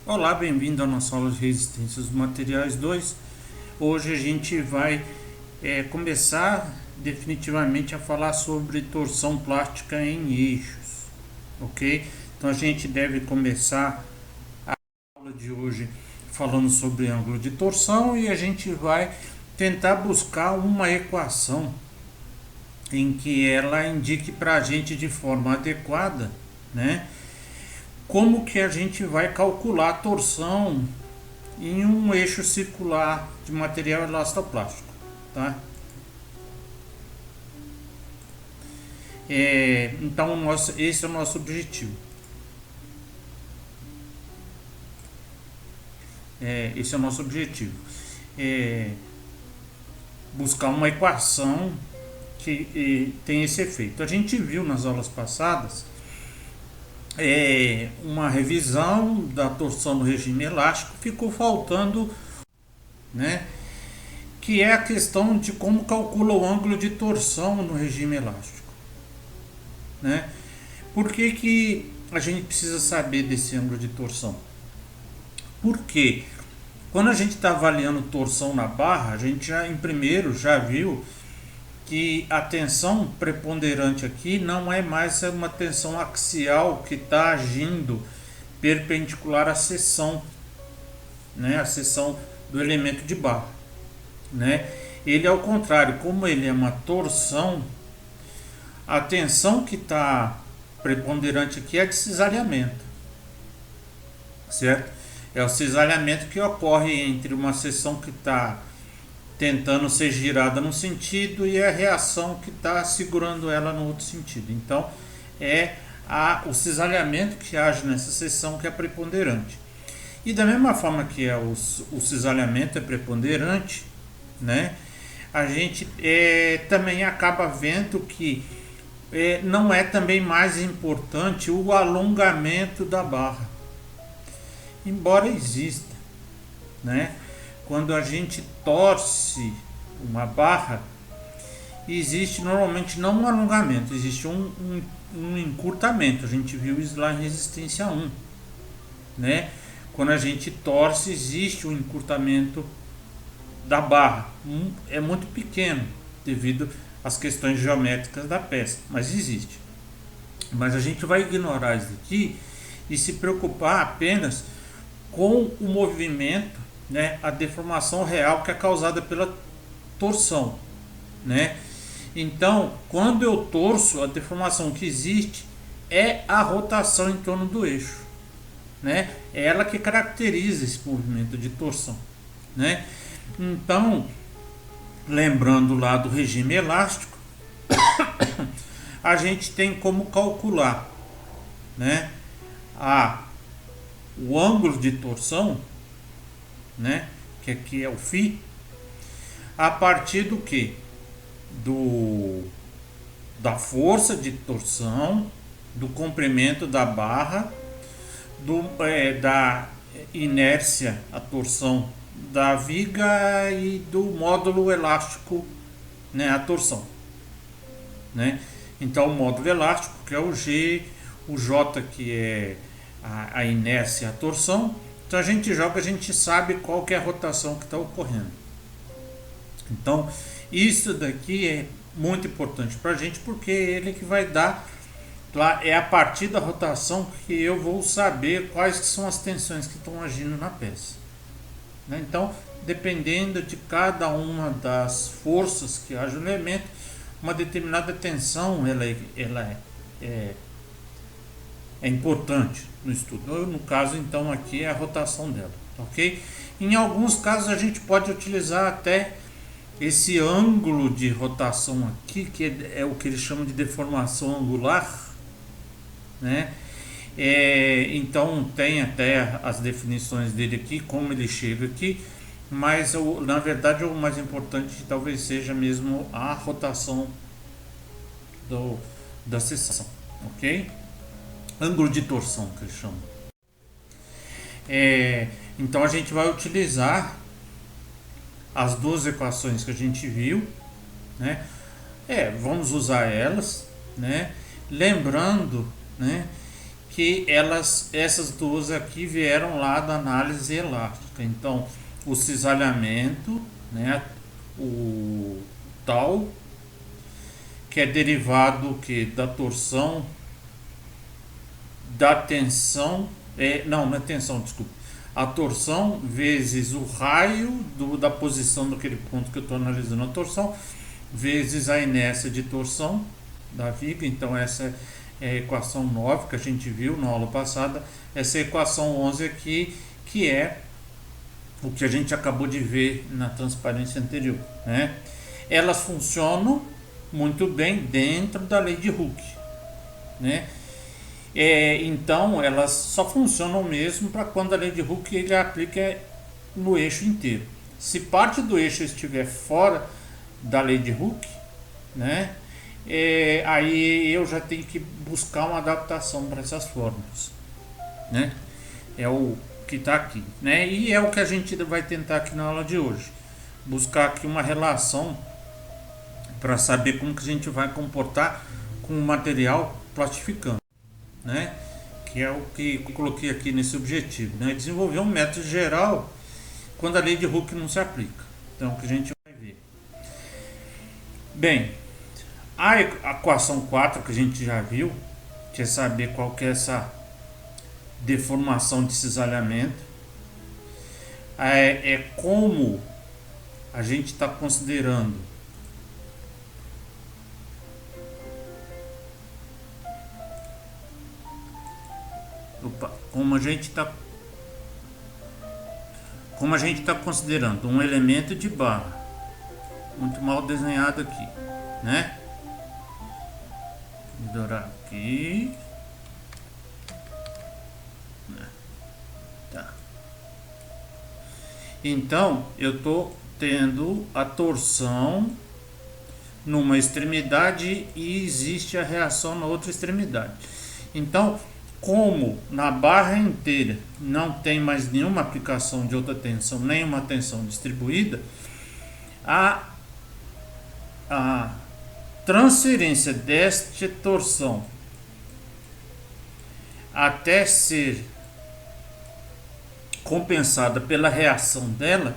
Olá, bem-vindo à nossa aula de resistência dos materiais 2. Hoje a gente vai começar definitivamente a falar sobre torção plástica em eixos, ok? Então a gente deve começar a aula de hoje falando sobre ângulo de torção e a gente vai tentar buscar uma equação em que ela indique para a gente de forma adequada, né? Como que a gente vai calcular a torção em um eixo circular de material elastoplástico, tá? Então esse é o nosso objetivo. Esse é o nosso objetivo. Buscar uma equação que tem esse efeito. A gente viu nas aulas passadas uma revisão da torção no regime elástico, ficou faltando, né, que é a questão de como calcula o ângulo de torção no regime elástico, né? Por que a gente precisa saber desse ângulo de torção? Porque quando a gente está avaliando torção na barra, a gente já viu que a tensão preponderante aqui não é mais uma tensão axial que está agindo perpendicular à seção, né, a seção do elemento de barra, né? Ele, ao contrário, como ele é uma torção, a tensão que está preponderante aqui é de cisalhamento, certo? É o cisalhamento que ocorre entre uma seção que está tentando ser girada num sentido e a reação que está segurando ela no outro sentido. Então é o cisalhamento que age nessa seção que é preponderante. E da mesma forma que o cisalhamento é preponderante, né, a gente também acaba vendo que não é também mais importante o alongamento da barra, embora exista, né? Quando a gente torce uma barra, existe normalmente não um alongamento, existe um encurtamento. A gente viu isso lá em resistência 1, né? Quando a gente torce, existe um encurtamento da barra. É muito pequeno devido às questões geométricas da peça, mas existe. Mas a gente vai ignorar isso aqui e se preocupar apenas com o movimento, né, a deformação real que é causada pela torção, né? Então, quando eu torço, a deformação que existe é a rotação em torno do eixo, né? É ela que caracteriza esse movimento de torção, né? Então, lembrando lá do regime elástico, a gente tem como calcular, né, o ângulo de torção, né, que aqui é o φ, a partir do que? Da força de torção, do comprimento da barra, da inércia, a torção da viga e do módulo elástico, né, a torção, né? Então o módulo elástico, que é o G, o J, que é a inércia, a torção. Então a gente joga, a gente sabe qual que é a rotação que está ocorrendo. Então isso daqui é muito importante para a gente, porque ele que vai dar, é a partir da rotação que eu vou saber quais que são as tensões que estão agindo na peça, né? Então, dependendo de cada uma das forças que age no elemento, uma determinada tensão ela é importante no estudo. No caso, então, aqui é a rotação dela, ok? Em alguns casos a gente pode utilizar até esse ângulo de rotação aqui, que é o que eles chamam de deformação angular, né? Então tem até as definições dele aqui, como ele chega aqui, mas na verdade o mais importante talvez seja mesmo a rotação da seção, ok? Ângulo de torção, que eles chamam. Então a gente vai utilizar as duas equações que a gente viu, né? Vamos usar elas, né? Lembrando, né, que que essas duas aqui vieram lá da análise elástica. Então, o cisalhamento, né, o tal, que é derivado que da torção, da tensão, não é tensão, desculpa, a torção vezes o raio da posição daquele ponto que eu estou analisando a torção, vezes a inércia de torção da viga. Então essa é a equação 9 que a gente viu na aula passada. Essa equação 11 aqui, que é o que a gente acabou de ver na transparência anterior, né? Elas funcionam muito bem dentro da lei de Hooke, né? Então elas só funcionam mesmo para quando a lei de Hooke ele aplica no eixo inteiro. Se parte do eixo estiver fora da lei de Hooke, né, aí eu já tenho que buscar uma adaptação para essas fórmulas, né? É o que está aqui, né? E é o que a gente vai tentar aqui na aula de hoje, buscar aqui uma relação para saber como que a gente vai comportar com o material plastificando, né? Que é o que eu coloquei aqui nesse objetivo, né? Desenvolver um método geral quando a lei de Hooke não se aplica. Então, o que a gente vai ver. Bem, a equação 4 que a gente já viu, quer saber qual que é essa deformação de cisalhamento, como a gente está considerando como a gente está considerando um elemento de barra muito mal desenhado aqui, né? Melhorar aqui, tá. Então eu estou tendo a torção numa extremidade e existe a reação na outra extremidade. Então, como na barra inteira não tem mais nenhuma aplicação de outra tensão, nenhuma tensão distribuída, a transferência desta torção até ser compensada pela reação dela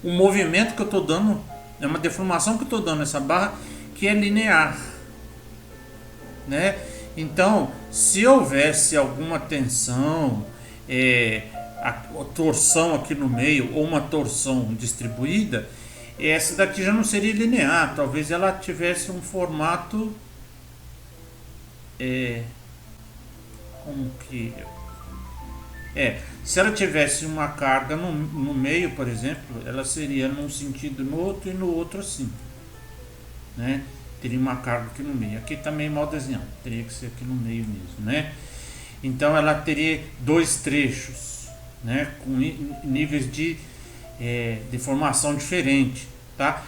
um movimento que eu estou dando, é uma deformação que eu estou dando nessa barra que é linear, né? Então, se houvesse alguma tensão, a torção aqui no meio ou uma torção distribuída, essa daqui já não seria linear, talvez ela tivesse um formato como que se ela tivesse uma carga no meio, por exemplo, ela seria num sentido no outro e no outro assim, né? Teria uma carga aqui no meio. Aqui tá meio mal desenhado, teria que ser aqui no meio mesmo, né? Então ela teria dois trechos, né, com níveis de deformação diferente, tá?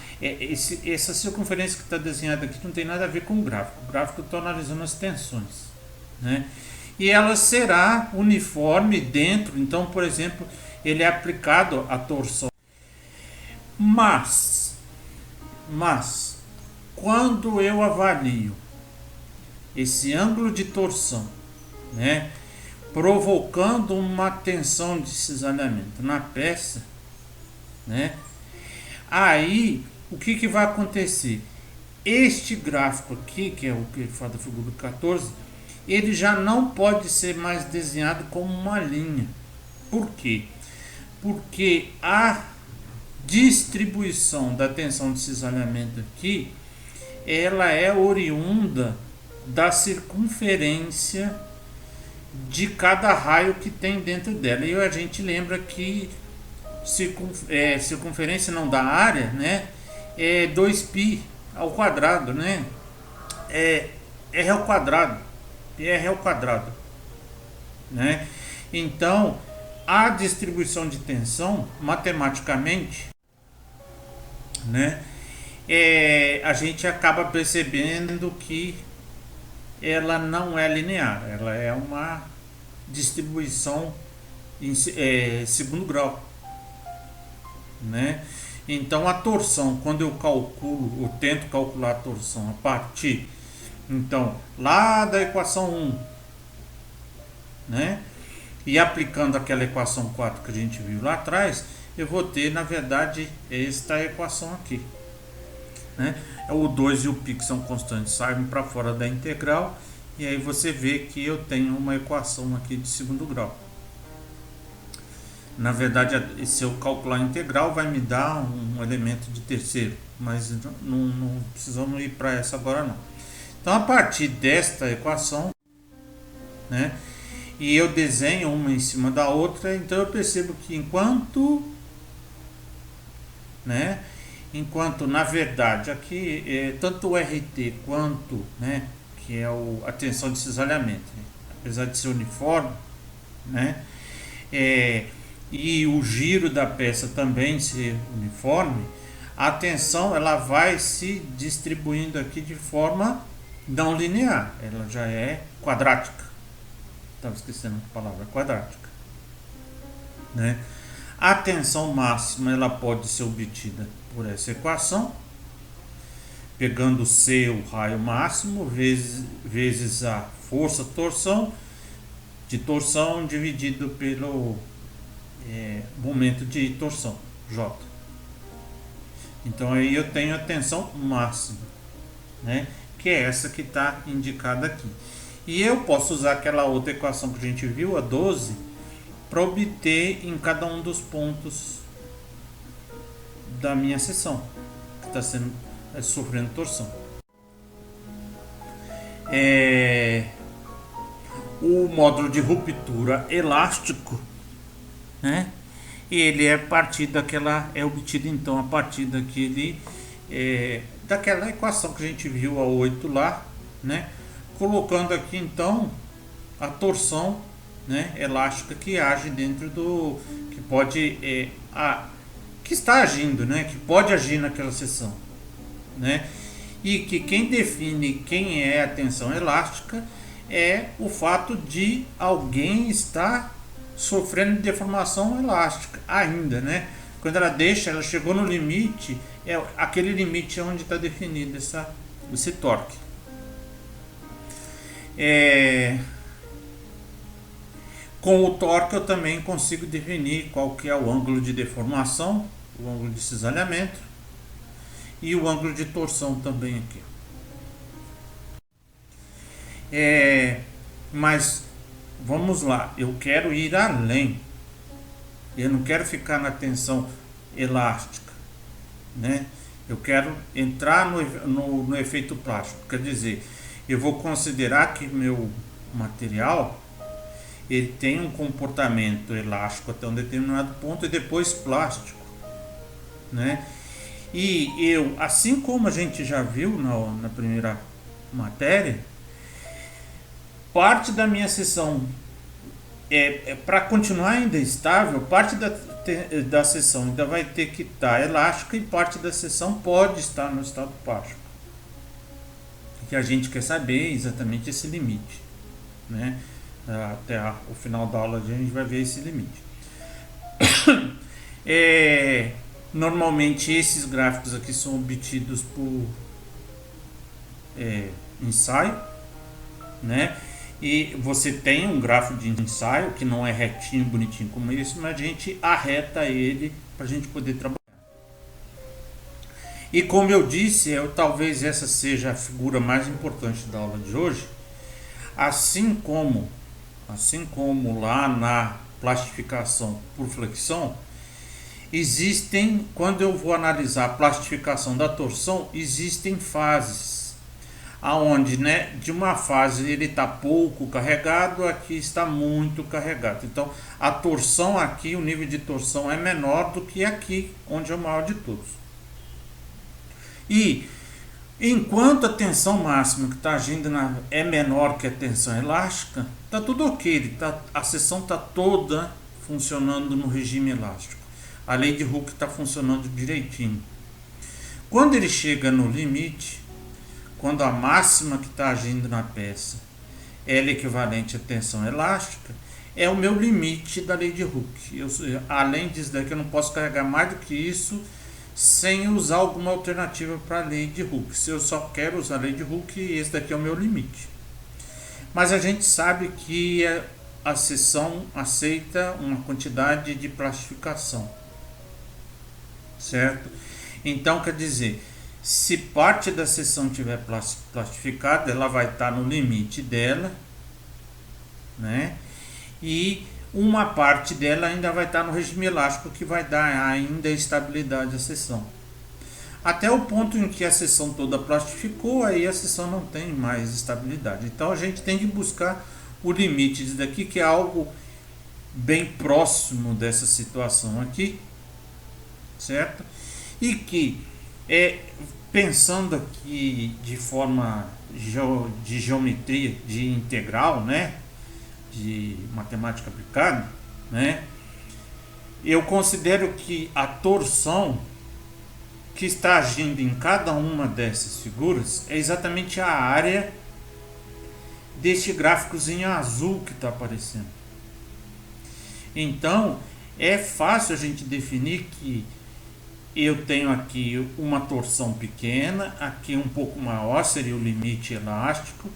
Essa circunferência que está desenhada aqui não tem nada a ver com o gráfico. O gráfico eu estou analisando as tensões, né? E ela será uniforme dentro. Então, por exemplo, ele é aplicado à torção. Mas quando eu avalio esse ângulo de torção, né, provocando uma tensão de cisalhamento na peça, né, aí o que vai acontecer? Este gráfico aqui, que é o que fala da figura 14, ele já não pode ser mais desenhado como uma linha. Por quê? Porque a distribuição da tensão de cisalhamento aqui, ela é oriunda da circunferência de cada raio que tem dentro dela. E a gente lembra que circunferência não da área, né, é 2π ao quadrado, né? R ao quadrado. R ao quadrado, né? Então, a distribuição de tensão, matematicamente, né, a gente acaba percebendo que ela não é linear, ela é uma distribuição em segundo grau, né? Então a torção, quando eu calculo, eu tento calcular a torção a partir Então, lá da equação 1, né? E aplicando aquela equação 4 que a gente viu lá atrás, eu vou ter, na verdade, esta equação aqui, né? O 2 e o π, que são constantes, saem para fora da integral, e aí você vê que eu tenho uma equação aqui de segundo grau. Na verdade, se eu calcular a integral, vai me dar um elemento de terceiro, mas não precisamos ir para essa agora não. Então, a partir desta equação, né, e eu desenho uma em cima da outra, então eu percebo que enquanto na verdade aqui tanto o RT quanto, né, que é a tensão de cisalhamento, né, apesar de ser uniforme, né, e o giro da peça também ser uniforme, a tensão ela vai se distribuindo aqui de forma não linear, ela já é quadrática. Estava esquecendo a palavra quadrática, né? A tensão máxima ela pode ser obtida por essa equação, pegando C, o raio máximo, vezes a força de torção dividido pelo momento de torção, J. Então aí eu tenho a tensão máxima, né, que é essa que está indicada aqui. E eu posso usar aquela outra equação que a gente viu, a 12, para obter em cada um dos pontos da minha seção que está sofrendo torção. O módulo de ruptura elástico, né? Ele é obtido então a partir daquela equação que a gente viu a 8 lá, né? Colocando aqui então a torção, né, elástica que age dentro que pode que está agindo, né, que pode agir naquela seção, né? E que quem define quem é a tensão elástica é o fato de alguém estar sofrendo deformação elástica ainda, né? Quando ela chegou no limite, aquele limite é onde está definido esse torque. Com o torque eu também consigo definir qual que é o ângulo de deformação, o ângulo de cisalhamento e o ângulo de torção também aqui. Mas vamos lá, eu quero ir além. Eu não quero ficar na tensão elástica, né? Eu quero entrar no efeito plástico. Quer dizer, eu vou considerar que meu material ele tem um comportamento elástico até um determinado ponto e depois plástico, né? E eu, assim como a gente já viu na primeira matéria, parte da minha seção para continuar ainda estável, parte da seção ainda vai ter que estar elástica e parte da seção pode estar no estado plástico. O que a gente quer saber é exatamente esse limite, né? Até o final da aula a gente vai ver esse limite. Normalmente esses gráficos aqui são obtidos por ensaio, né? E você tem um gráfico de ensaio que não é retinho, bonitinho como esse, mas a gente arreta ele para a gente poder trabalhar. E como eu disse, talvez essa seja a figura mais importante da aula de hoje. Assim como lá na plastificação por flexão, quando eu vou analisar a plastificação da torção, existem fases. Aonde, né, de uma fase ele está pouco carregado, aqui está muito carregado. Então a torção aqui, o nível de torção é menor do que aqui, onde é o maior de todos. E enquanto a tensão máxima que está agindo é menor que a tensão elástica, está tudo ok, a seção está toda funcionando no regime elástico. A lei de Hooke está funcionando direitinho. Quando ele chega no limite, quando a máxima que está agindo na peça é equivalente à tensão elástica, é o meu limite da lei de Hooke. Além disso daqui, eu não posso carregar mais do que isso sem usar alguma alternativa para a lei de Hooke. Se eu só quero usar a lei de Hooke, esse daqui é o meu limite. Mas a gente sabe que a seção aceita uma quantidade de plastificação, certo? Então, quer dizer, se parte da seção tiver plastificada, ela vai estar no limite dela, né? E uma parte dela ainda vai estar no regime elástico, que vai dar ainda estabilidade à seção. Até o ponto em que a seção toda plastificou, aí a seção não tem mais estabilidade. Então a gente tem que buscar o limite disso daqui, que é algo bem próximo dessa situação aqui, certo? E que pensando aqui de forma de geometria, de integral, né? De matemática aplicada, né? Eu considero que a torção que está agindo em cada uma dessas figuras é exatamente a área deste gráficozinho azul que está aparecendo. Então é fácil a gente definir que eu tenho aqui uma torção pequena, aqui um pouco maior, seria o limite elástico.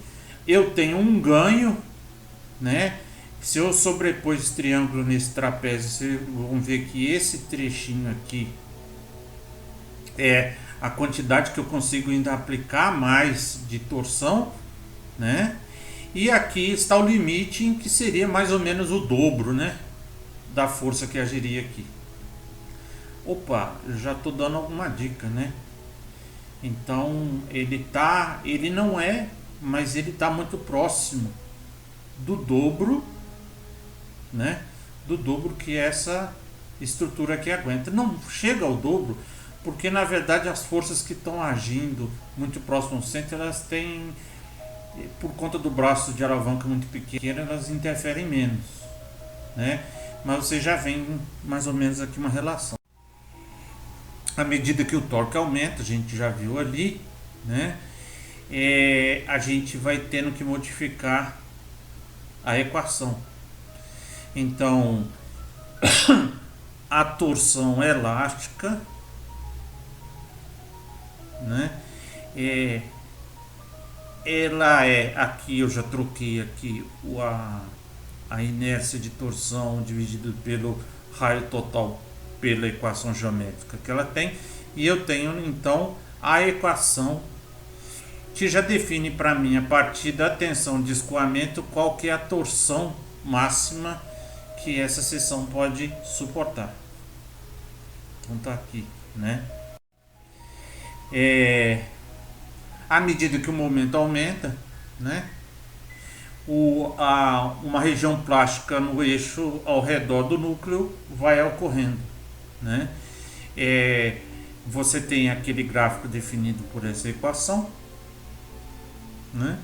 Eu tenho um ganho, né? Se eu sobrepor esse triângulo nesse trapézio, vocês vão ver que esse trechinho aqui é a quantidade que eu consigo ainda aplicar mais de torção, né? E aqui está o limite, em que seria mais ou menos o dobro, né, da força que agiria aqui. Opa, eu já estou dando alguma dica, né? Então ele não é, mas ele está muito próximo do dobro, né? Do dobro que essa estrutura aqui aguenta. Não chega ao dobro, porque na verdade as forças que estão agindo muito próximo ao centro, elas têm, por conta do braço de alavanca muito pequeno, elas interferem menos, né? Mas você já vem mais ou menos aqui uma relação. À medida que o torque aumenta, a gente já viu ali, né? A gente vai tendo que modificar a equação. Então, a torção elástica, né? Ela aqui eu já troquei aqui a inércia de torção dividido pelo raio total pela equação geométrica que ela tem, e eu tenho então a equação que já define para mim, a partir da tensão de escoamento, qual que é a torção máxima que essa seção pode suportar. Então tá aqui, né? À medida que o momento aumenta, né, uma região plástica no eixo ao redor do núcleo vai ocorrendo, né? Você tem aquele gráfico definido por essa equação, né?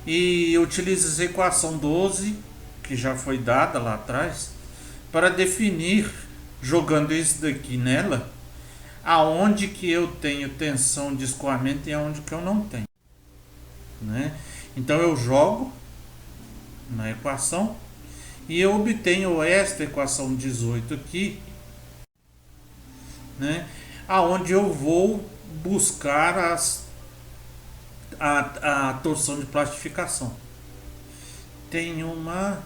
E utiliza essa equação 12, que já foi dada lá atrás, para definir, jogando isso daqui nela, aonde que eu tenho tensão de escoamento e aonde que eu não tenho, né? Então eu jogo na equação e eu obtenho esta equação 18 aqui, né? Aonde eu vou buscar a torção de plastificação. Tem uma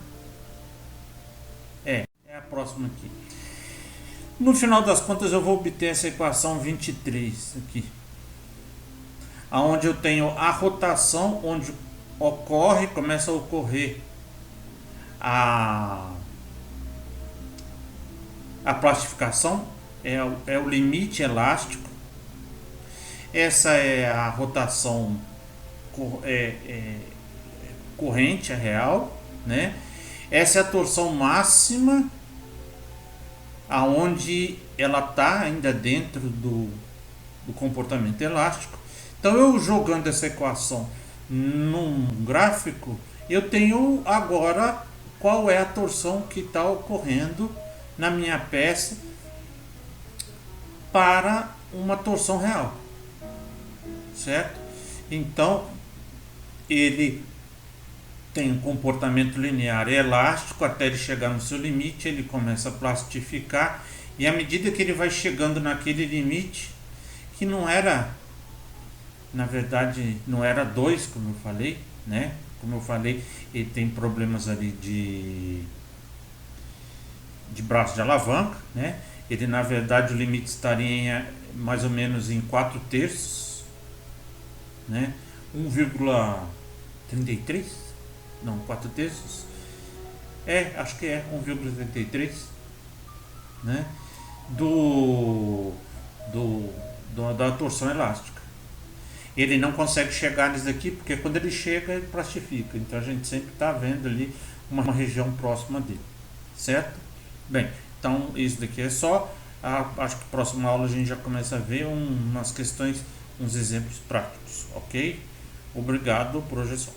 é a próxima aqui. No final das contas eu vou obter essa equação 23 aqui, aonde eu tenho a rotação, onde começa a ocorrer a plastificação, é o limite elástico. Essa é a rotação corrente, real, né? Essa é a torção máxima, aonde ela está ainda dentro do comportamento elástico. Então eu jogando essa equação num gráfico, eu tenho agora qual é a torção que está ocorrendo na minha peça para uma torção real, certo? Então ele tem um comportamento linear elástico até ele chegar no seu limite, ele começa a plastificar, e à medida que ele vai chegando naquele limite, que não era, na verdade, não era 2, como eu falei, né? Como eu falei, ele tem problemas ali de braço de alavanca, né? Ele, na verdade, o limite estaria mais ou menos em 4 terços, né? 1,33, não, 4 terços, acho que é 1,33, né? do, da torção elástica. Ele não consegue chegar nisso aqui porque quando ele chega ele plastifica, então a gente sempre está vendo ali uma região próxima dele, certo? Bem, então isso daqui é só. Acho que na próxima aula a gente já começa a ver umas questões, uns exemplos práticos, ok? Obrigado, por hoje é só.